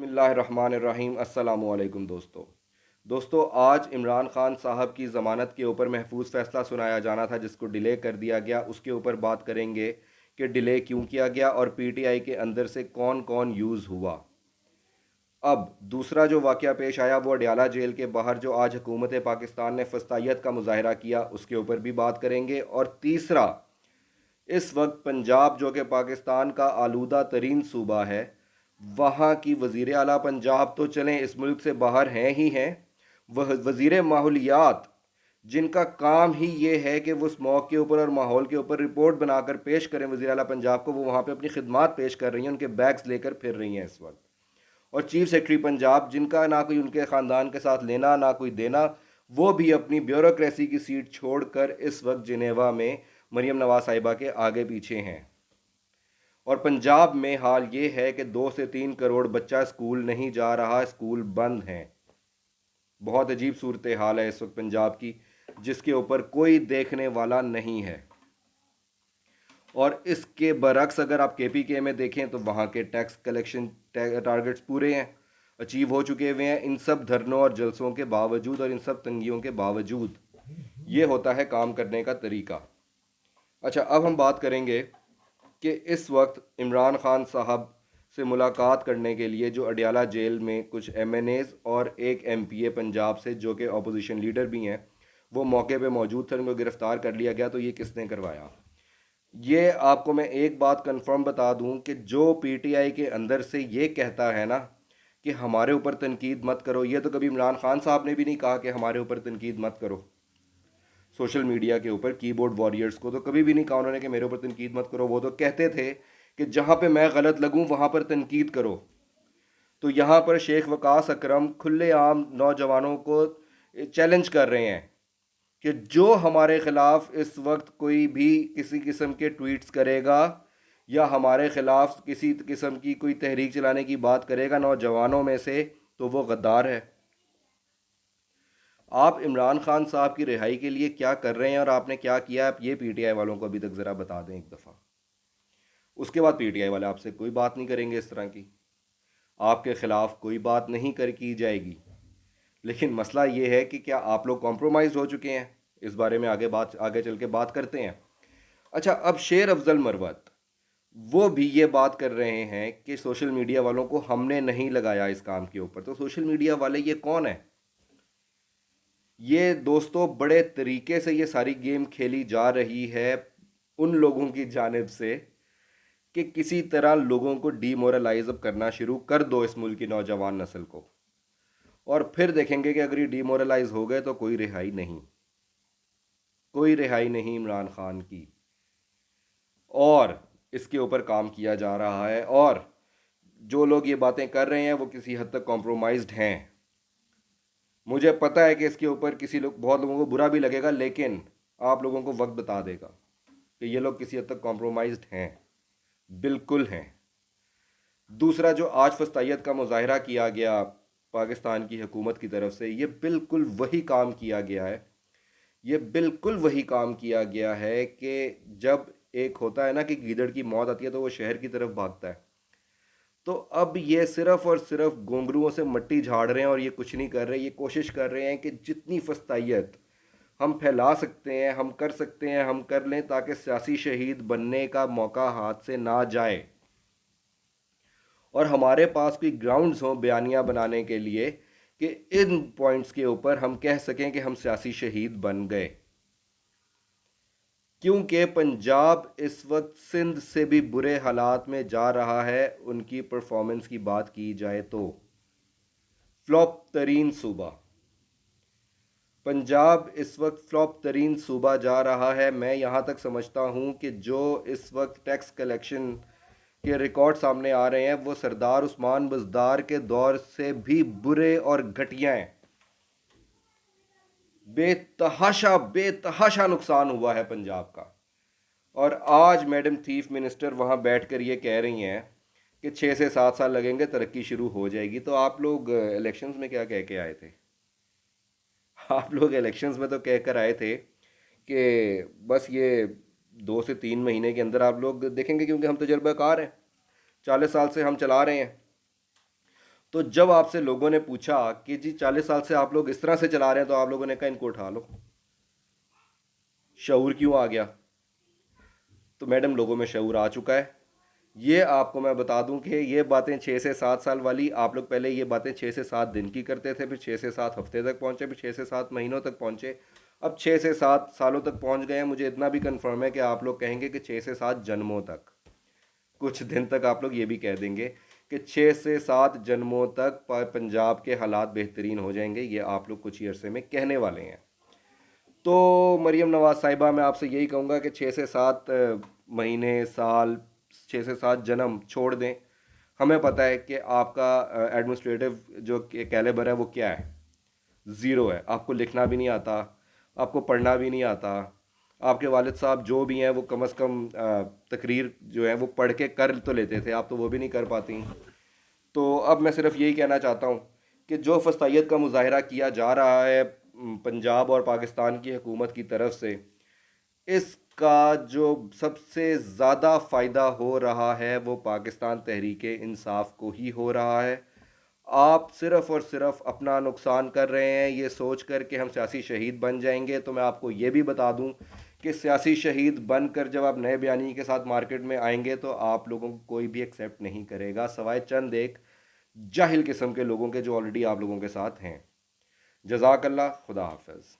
बिस्मिल्लाहिर्रहमानिर्रहीम। अस्सलामुअलैकुम दोस्तों, आज इमरान खान साहब की ज़मानत के ऊपर महफूज फ़ैसला सुनाया जाना था जिसको डिले कर दिया गया। उसके ऊपर बात करेंगे कि डिले क्यों किया गया और पीटीआई के अंदर से कौन कौन यूज़ हुआ। अब दूसरा जो वाक़या पेश आया वो अडयाला जेल के बाहर जो आज हुकूमत पाकिस्तान ने फस्तायत का मुजाहरा किया, उसके ऊपर भी बात करेंगे। और तीसरा, इस वक्त पंजाब जो कि पाकिस्तान का आलूदा तरीन सूबा है, वहाँ की वज़ीर आला पंजाब तो चलें इस मुल्क से बाहर हैं ही हैं, वह वज़ीर माहौलियात जिनका काम ही ये है कि वो स्मॉग के ऊपर और माहौल के ऊपर रिपोर्ट बनाकर पेश करें वज़ीर आला पंजाब को, वो वहाँ पे अपनी खिदमात पेश कर रही हैं, उनके बैग्स लेकर फिर रही हैं इस वक्त। और चीफ सेक्रेटरी पंजाब जिनका ना कोई उनके ख़ानदान के साथ लेना ना कोई देना, वो भी अपनी ब्यूरोक्रेसी की सीट छोड़कर इस वक्त जिनेवा में मरीम नवाज साहिबा के आगे पीछे हैं। और पंजाब में हाल ये है कि 2 से 3 करोड़ बच्चा स्कूल नहीं जा रहा, स्कूल बंद हैं। बहुत अजीब सूरत हाल है इस वक्त पंजाब की, जिसके ऊपर कोई देखने वाला नहीं है। और इसके बरक्स अगर आप केपीके में देखें तो वहाँ के टैक्स कलेक्शन टारगेट्स पूरे हैं, अचीव हो चुके हुए हैं, इन सब धरनों और जलसों के बावजूद और इन सब तंगियों के बावजूद। ये होता है काम करने का तरीका। अच्छा, अब हम बात करेंगे कि इस वक्त इमरान खान साहब से मुलाकात करने के लिए जो अडयाला जेल में कुछ एमएनएज और एक एमपीए पंजाब से जो कि अपोजिशन लीडर भी हैं, वो मौके पे मौजूद थे, उनको गिरफ़्तार कर लिया गया। तो ये किसने करवाया? ये आपको मैं एक बात कंफर्म बता दूं कि जो पीटीआई के अंदर से ये कहता है ना कि हमारे ऊपर तनकीद मत करो, ये तो कभी इमरान खान साहब ने भी नहीं कहा कि हमारे ऊपर तनकीद मत करो। सोशल मीडिया के ऊपर कीबोर्ड वॉरियर्स को तो कभी भी नहीं कहा उन्होंने कि मेरे ऊपर तनकीद मत करो। वो तो कहते थे कि जहाँ पे मैं गलत लगूँ वहाँ पर तनकीद करो। तो यहाँ पर शेख वकास अकरम खुलेआम नौजवानों को चैलेंज कर रहे हैं कि जो हमारे ख़िलाफ़ इस वक्त कोई भी किसी किस्म के ट्वीट्स करेगा या हमारे ख़िलाफ़ किसी किस्म की कोई तहरीक चलाने की बात करेगा नौजवानों में से, तो वो गद्दार है। आप इमरान खान साहब की रिहाई के लिए क्या कर रहे हैं और आपने क्या किया, आप ये पीटीआई वालों को अभी तक ज़रा बता दें एक दफ़ा। उसके बाद पीटीआई वाले आपसे कोई बात नहीं करेंगे इस तरह की, आपके ख़िलाफ़ कोई बात नहीं कर की जाएगी। लेकिन मसला ये है कि क्या आप लोग कॉम्प्रोमाइज़ हो चुके हैं? इस बारे में आगे चल के बात करते हैं। अच्छा, अब शेर अफजल मरवत वो भी ये बात कर रहे हैं कि सोशल मीडिया वालों को हमने नहीं लगाया इस काम के ऊपर। तो सोशल मीडिया वाले ये कौन है? ये दोस्तों बड़े तरीके से ये सारी गेम खेली जा रही है उन लोगों की जानिब से कि किसी तरह लोगों को डीमोरलाइज अब करना शुरू कर दो इस मुल्क की नौजवान नस्ल को, और फिर देखेंगे कि अगर ये डीमोरलाइज हो गए तो कोई रिहाई नहीं, कोई रिहाई नहीं इमरान खान की। और इसके ऊपर काम किया जा रहा है और जो लोग ये बातें कर रहे हैं वो किसी हद तक कॉम्प्रोमाइज्ड हैं। मुझे पता है कि इसके ऊपर बहुत लोगों को बुरा भी लगेगा, लेकिन आप लोगों को वक्त बता देगा कि ये लोग किसी हद तक कॉम्प्रोमाइज्ड हैं, बिल्कुल हैं। दूसरा, जो आज फस्तायत का मुजाहरा किया गया पाकिस्तान की हुकूमत की तरफ से, ये बिल्कुल वही काम किया गया है, ये बिल्कुल वही काम किया गया है कि जब एक होता है ना कि गीदड़ की मौत आती है तो वो शहर की तरफ भागता है। तो अब ये सिर्फ और सिर्फ घुंघरुओं से मट्टी झाड़ रहे हैं और ये कुछ नहीं कर रहे। ये कोशिश कर रहे हैं कि जितनी फस्तायत हम फैला सकते हैं, हम कर सकते हैं, हम कर लें ताकि सियासी शहीद बनने का मौका हाथ से ना जाए और हमारे पास कोई ग्राउंड्स हों बयानियाँ बनाने के लिए कि इन पॉइंट्स के ऊपर हम कह सकें कि हम सियासी शहीद बन गए। क्योंकि पंजाब इस वक्त सिंध से भी बुरे हालात में जा रहा है। उनकी परफॉर्मेंस की बात की जाए तो फ्लॉप तरीन सूबा पंजाब इस वक्त फ्लॉप तरीन सूबा जा रहा है। मैं यहाँ तक समझता हूँ कि जो इस वक्त टैक्स कलेक्शन के रिकॉर्ड सामने आ रहे हैं वो सरदार उस्मान बज़दार के दौर से भी बुरे और घटिया हैं। बेतहाशा बेतहाशा नुकसान हुआ है पंजाब का। और आज मैडम चीफ मिनिस्टर वहाँ बैठकर ये कह रही हैं कि 6 से 7 साल लगेंगे, तरक्की शुरू हो जाएगी। तो आप लोग इलेक्शंस में क्या कह के आए थे? आप लोग इलेक्शंस में तो कह कर आए थे कि बस ये 2 से 3 महीने के अंदर आप लोग देखेंगे, क्योंकि हम तजर्बाकार हैं, 40 साल से हम चला रहे हैं। तो जब आपसे लोगों ने पूछा कि जी 40 साल से आप लोग इस तरह से चला रहे हैं, तो आप लोगों ने कहा इनको उठा लो। शऊर क्यों आ गया? तो मैडम लोगों में शऊर आ चुका है। ये आपको मैं बता दूं कि ये बातें 6 से 7 साल वाली, आप लोग पहले ये बातें 6 से 7 दिन की करते थे, फिर 6 से 7 हफ्ते तक पहुंचे, फिर 6 से 7 महीनों तक पहुंचे, अब 6 से 7 सालों तक पहुंच गए हैं। मुझे इतना भी कंफर्म है कि आप लोग कहेंगे कि 6 से 7 जन्मों तक, कुछ दिन तक आप लोग ये भी कह देंगे कि 6 से 7 जन्मों तक पंजाब के हालात बेहतरीन हो जाएंगे। ये आप लोग कुछ ही अरसे में कहने वाले हैं। तो मरीम नवाज साहिबा, मैं आपसे यही कहूँगा कि 6 से 7 महीने, साल, 6 से 7 जन्म छोड़ दें। हमें पता है कि आपका एडमिनिस्ट्रेटिव जो कैलिबर है वो क्या है, ज़ीरो है। आपको लिखना भी नहीं आता, आपको पढ़ना भी नहीं आता। आपके वालिद साहब जो भी हैं वो कम अज़ कम तकरीर जो है वो पढ़ के कर तो लेते थे, आप तो वो भी नहीं कर पाती। तो अब मैं सिर्फ यही कहना चाहता हूँ कि जो फस्तायत का मुजाहरा किया जा रहा है पंजाब और पाकिस्तान की हुकूमत की तरफ से, इसका जो सबसे ज़्यादा फ़ायदा हो रहा है वो पाकिस्तान तहरीक इंसाफ को ही हो रहा है। आप सिर्फ़ और सिर्फ अपना नुकसान कर रहे हैं ये सोच कर कि हम सियासी शहीद बन जाएंगे। तो मैं आपको ये भी बता दूं कि सियासी शहीद बनकर जब आप नए बयानी के साथ मार्केट में आएंगे तो आप लोगों को कोई भी एक्सेप्ट नहीं करेगा, सवाए चंद एक जाहिल किस्म के लोगों के जो ऑलरेडी आप लोगों के साथ हैं। जज़ाकल्लाह, खुदा हाफ़िज़।